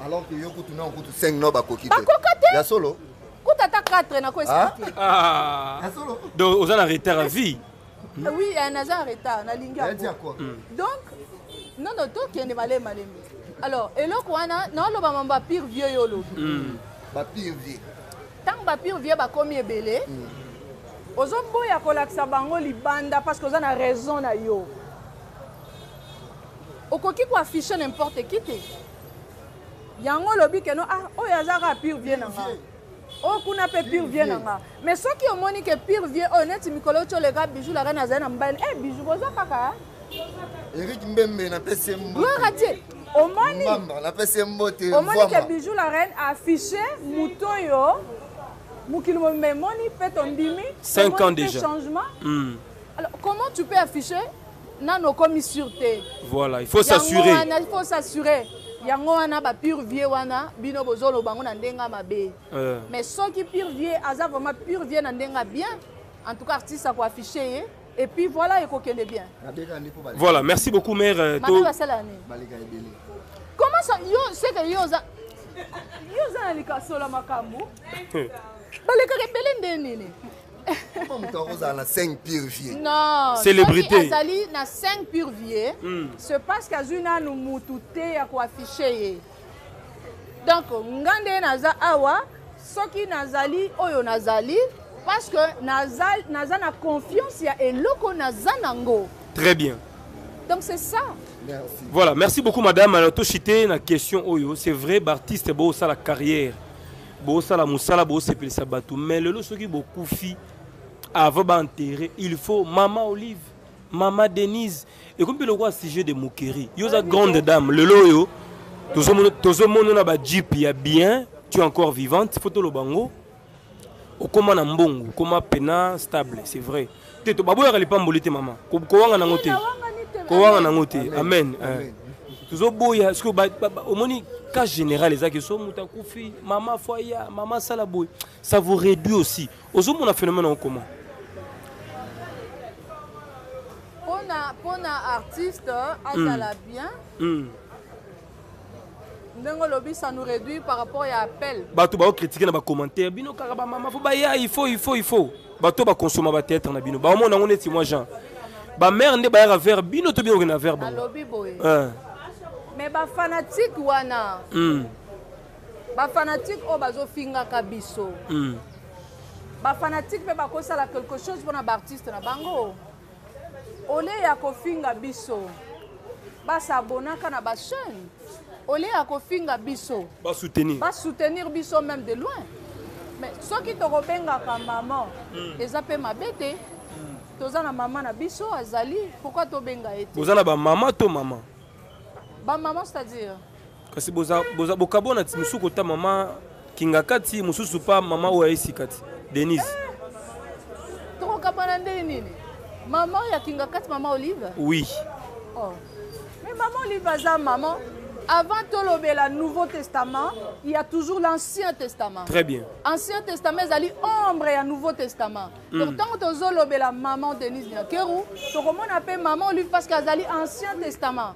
Alors que yo kutu na kutu 5 no bakoki te. Bakoka te. Ya solo. Kuta ta 4 na ko expliquer. Ya solo. Donc aux en retard à vie. Oui, un agent en retard na linga. Elle dit à quoi? Donc non non to kende malema. Alors eloko wana na loba mamba pire vieux yo lo. Ba pire vieux. Tant ba pire vieux ba komi ebele. Ozoboya kolakisa bango libanda parce que oza na raison na yo. Okoki ko afficher n'importe qui te. Yango lobi ke no oyo azaka pire vieux nanga. O kuna pe pire vieux nanga. Mais ceux qui ont moni que pire vieux honnête mikolo cho le gars bijou la reine azana mbali. Bijou boza kaka. Eric Mbembe na pese mbote. Gloire à Dieu. Omoni. Mbamba na pese mbote. Omoni que bijou la reine a affiché mutoyo. Mukilo moni fait ton dimi. 5 ans déjà. Changement. Alors comment tu peux afficher nano comme sûreté? Voilà, il faut s'assurer. Il faut s'assurer. Yango wana ba pure vieux wana bino bozolo bango na ndenga mabe. Mais ceux qui pure vieux aza vraiment pure vieux na ndenga bien. En tout cas artiste a quoi afficher et puis voilà il kokende bien. Voilà, merci beaucoup mère. Comment ça yo c'est que yo za na likasola makambo. Baleka rebelle ndeni. Comment 5 pire vieux. Non, célébrité. Azali na 5 pure vieux. C'est parce qu'azuna nous mutute ya ko afficher. Donc ngande naza awa soki nazali oyo nazali parce que naza na confiance ya eloko naza nango. Très bien. Donc c'est ça. Merci. Voilà, merci beaucoup madame. Alors to chité na question oyo, c'est vrai l'artiste beau ça la carrière. Beau ça la musala beau c'est ça batou mais le soki beaucoup fi avant d'enterrer, il faut Maman Olive, Maman Denise. Et comme le roi sujet de moquerie, il y a une grande dame, le loyo, tout le monde a un jeep, il y a bien, tu es encore vivante, photo le bango. Au comment un bon, comment pena stable, c'est vrai. Tu es pas bolite maman. Comment on a noté? Amen. Tout boya, parce que au moins cas général les qui sont mutakoufi, maman foya, maman salaboy, ça vous réduit aussi. Aux hommes on a phénomène en commun. Pour un artiste, azala bien. Ndengo lobby ça nous réduit par rapport à l'appel. Bato ba critiquer na ba commentaire, bino karaba maman faut ba ya il faut. Bato ba consommer ba théâtre na bino. Ba mo na ngone ti moi Jean. Ba mère nde ba ya vers bino to bino na vers ba. Lobby boy. Mais ba fanatique wana. Ba fanatique o bazo finga kabiso. Ba fanatique pe ba ko sala quelque chose pour na ba artiste na bango. Ole ya kofinga biso basabonaka na ba chaîne ole ya kofinga biso soutenir biso même de loin mais soki tokobengaka maman eza pe mabete toza na maman na biso azali pourquoi tobenga ete boza na ba maman to maman ba maman c'est-à-dire kasi boza bokabona ti musuku ta maman kingakati mususu pa maman o aisikati Denise tokabana nini maman ya kingakati maman Olive? Oui. Oh. Mais maman Olive aza maman. Avant le Nouveau Testament, il y a toujours l'Ancien Testament. Très bien. Ancien Testament, il y a ombre et Nouveau Testament. Pourtant, quand on a la maman Denise Nyakeru, on appelle maman Olive parce qu'elle a Ancien Testament.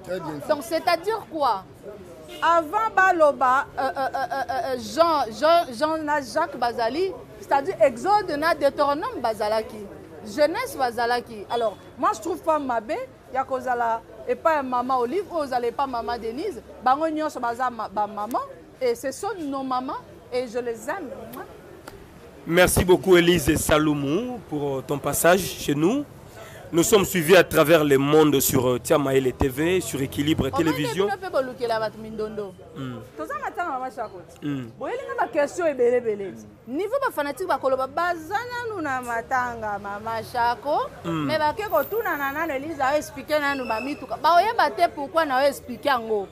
Donc c'est-à-dire quoi? Avant Baloba, Jean-Jacques Bazali, c'est-à-dire Exode na Deutéronome Bazalaki. Jeunesse Bazalaki. Alors, moi je trouve pas ma bé, il y a Kozala et pas maman Olive, ou vous n'allez pas maman Denise, Bangonyo se baza maman, et ce sont nos mamans, et je les aime. Merci beaucoup Élise Salomon pour ton passage chez nous. Nous sommes suivis à travers le monde sur Tiamaele TV, sur Équilibre Télévision. Niveau ba fanatique ba koloba bazana nuna matanga mama Chako mais ba ke ko tuna nana Elisa expliquer nanu ba mituka ba oyeba te pourquoi na expliquer ngo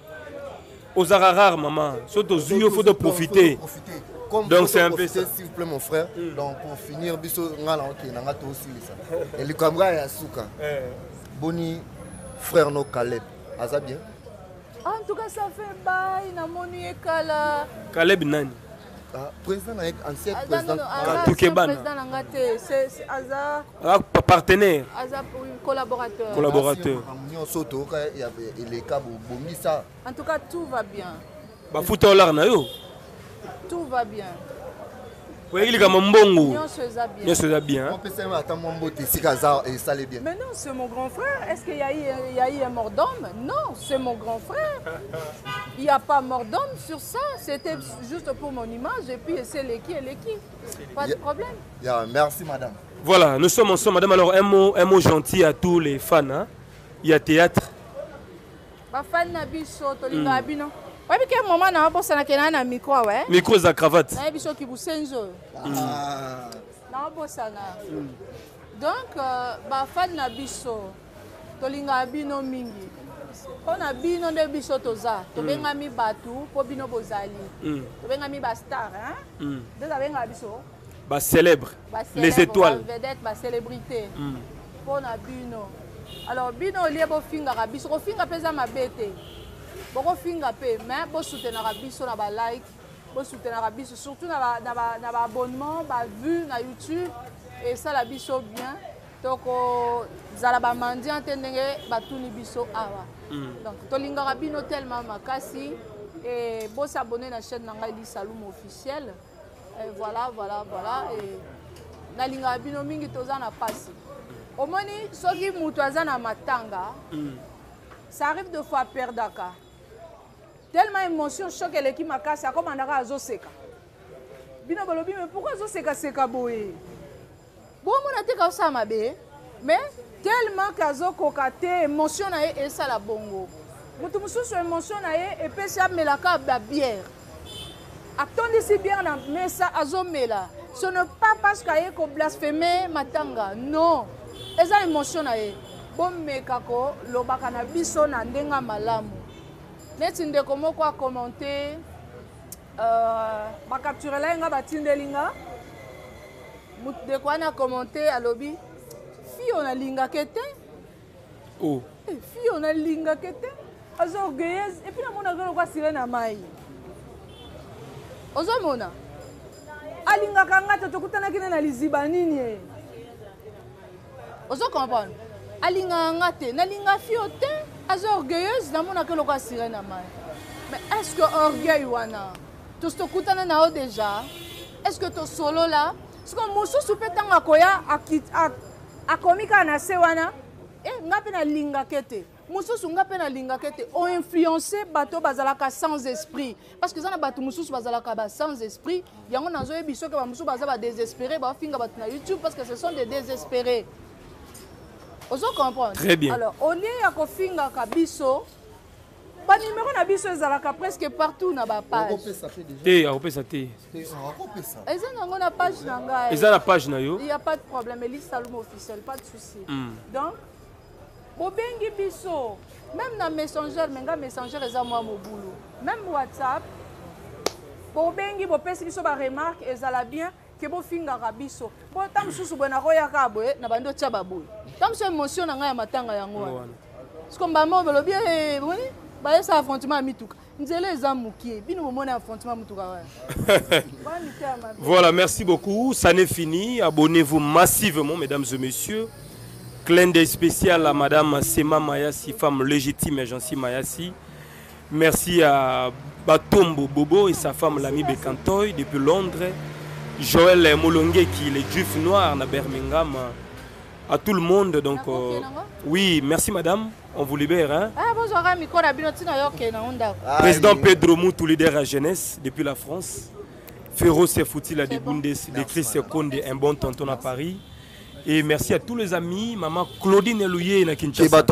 aux rares maman surtout il faut de profiter. Donc c'est un peu ça s'il vous plaît mon frère. Donc pour finir biso ngala OK nanga to aussi ça. Et le kamra ya suka. Boni frère no Caleb. Aza bien. En tout cas ça fait bail na moni ekala. Caleb nani? président ancien Non, président Tukebana. président Nangate, c'est Aza. Ah, partenaire. Aza, collaborateur. Collaborateur. En tout cas, tout va bien. Bah, fouta olar na yo. Tout va bien. Oui, il est comme un bon. Bien se ça bien. Bien se bien. On peut savoir et ça allait bien. Mais non, c'est mon grand frère. Est-ce qu'il y a eu un mort d'homme? Non, c'est mon grand frère. Il n'y a pas mort d'homme sur ça. C'était juste pour mon image. Et puis, c'est l'équipe et l'équipe. Pas de problème. Merci, madame. Voilà, nous sommes ensemble, madame. Alors, un mot gentil à tous les fans. Hein. Il y a théâtre. Ba fan na biso tolinga abino. Ouais, mais quel moment na bossa na kenana micro ouais. Micro za cravate. Na biso ki busenzo. Na bossa na. Donc ba fan na biso tolinga abino mingi. Pona bino nde biso toza. Tobenga mi batu po bino bozali. Tobenga mi ba star hein. Déjà benga biso. Ba célèbre. Les étoiles. Ba vedette, ba célébrité. Pona bino. Alors bino liebo finga biso ko finga pesa mabete. Boko finga pe mais bo soutenir biso na ba like, bo soutenir biso surtout na ba abonnement, ba vue na YouTube et ça la biso bien. Donc zala ba mandi entendenge ba tuni biso awa. Donc to linga bino tellement makasi et bo s'abonner na chaîne nanga Eli Saloum officiel. Et voilà et na linga bino mingi toza na pasi. Au moins, soki mutu aza na matanga, ça arrive de fois perdaka. Tellement émotion, choc et l'équipe makasi, ça comme andaka azoseka. Bino balobi, mais pourquoi azoseka seka boye? Bon, mon ate ka sa mabe, mais tellement kazo kokate émotion na e ça la bongo. Mutu mususu émotion na e et puis ça melaka ba bière. Attendez si bien na mesa azomela. Ce n'est pas parce qu'il y a blasphémé matanga, non. Eza émotion na ye bomeka ko lobaka na biso na ndenga malamu neti ndeko moko a commenté ba capturer la nga batindelinga ndeko ana commenté alobi fi on a linga kete oh fi on a linga kete azo orgueilleuse et puis na mona ko kwa sirena na mai ozo mona alinga kanga tokutana kine na liziba nini ozo comprendre alinga ngate na linga fiote azo orgueilleuse na mona ke lokwa sirena na mai mais est-ce que orgueil wana to stokutana na o déjà est-ce que to solo là parce que mususu petanga koya akomika na se wana ngape na linga kete mususu ngape na linga kete o influencer bato bazalaka sans esprit parce que zana bato mususu bazalaka ba sans esprit yango nazo yebiso ke ba mususu bazaba désespéré ba finga bato na YouTube parce que ce sont des désespérés. Vous comprenez? Très bien. Alors, au lieu de finga kabiso, ba numéro na biso ezalaka presque partout na ba page. Ils ont na page na ngai. Ils ont la page na yo. Il y a pas de problème, Eli Saloum officiel, pas de souci. Donc, bobengi biso, même na Messenger, menga Messenger eza moi mobulu. Même WhatsApp, bobengi bopesi biso ba remarque ezala bien. Que bo finga rabiso bo tam susu bona roya ka boye na bando tia baboy tam so émotion na nga ya matanga yango wana siko mbamo belobi boni ba esa affrontement mituka nzele eza mukie bino bomona affrontement mituka wana voilà merci beaucoup ça n'est fini abonnez-vous massivement mesdames et messieurs clin d'œil spécial à madame Sema Mayasi femme légitime Agence Mayasi merci à Batombo Bobo et sa femme l'ami Bekantoy depuis Londres. Joël Molongue qui est juif noir à Birmingham, à tout le monde. Donc, oui, merci madame, on vous libère. Hein? Président Pedro Moutou, leader à jeunesse depuis la France. Féroce Fouti, la de Bundes, de Chris Conde, un bon tonton à Paris. Et merci à tous les amis, maman Claudine Elouye na Kinshasa.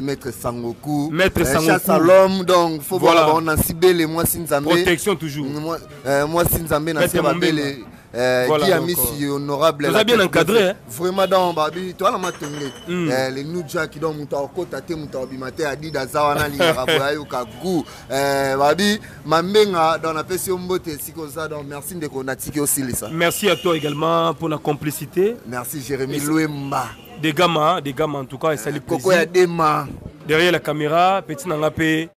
Maître Sangoku. Maître Sangoku. Salom, donc faut voir on a ciblé les mois Sinzambe. Protection toujours. Moi Sinzambe na Sebabele. Qui a mis si honorable. Vous avez bien encadré. Hein? Vraiment dans Babi, toi la matongue. Les Nuja qui donnent Mouta Kota Te Mouta Bimate a dit Dazawana Liraboyo Kagu. Babi, Mamenga dans la pression botte, si comme ça, donc merci de Konatiki aussi les ça. Merci à toi également pour la complicité. Merci Jérémy Louemba. Des gamins en tout cas, et salut plaisir. Koko ya Dema. Derrière la caméra, petit Nangapé.